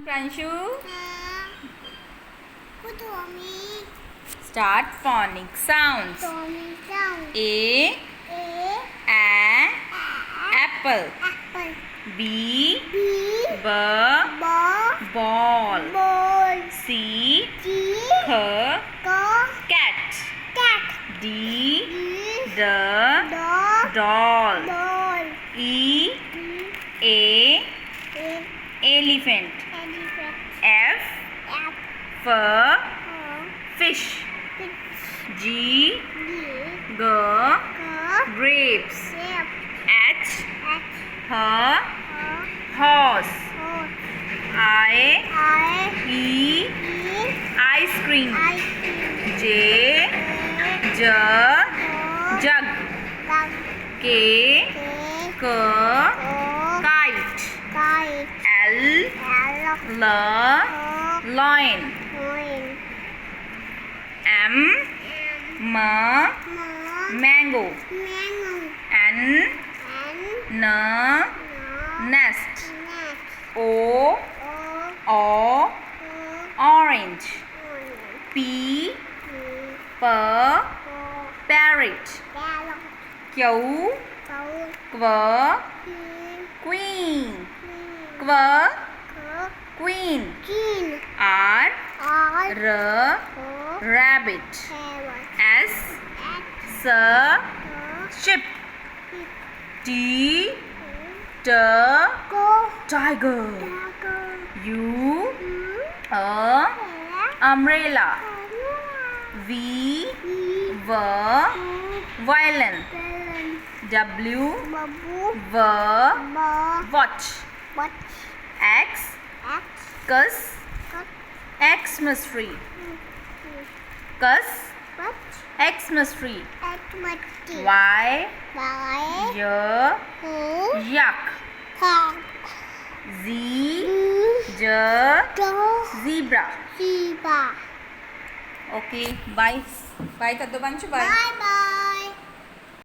Pranshu, Who told me? start phonic sounds. Told me sound. A, A, apple. apple. B, B, ball. ball. C, G, cat. cat. D, D, doll. doll. E, E, elephant. elephant. F, F, fish. fish. G, G, grapes. grape. H, H, horse. horse. I, I, ice cream. ice cream. J, jug. Dog. K, K, kite. kite. L, lion. Coin. M, mango. Mango. N, And nest. net. O, O, orange. orange. P, parrot. Parrot. Q, Bowl. queen. Queen. Queen. King. R, R. rabbit. Parrot. S, S. ship. T, Go. tiger. Dagger. U, umbrella. V, violin. W, watch. X, Xmas tree. Xmas tree. Y, yak. Z, zebra. Okay, bye. Bye कर दो बंशु, bye. Bye bye.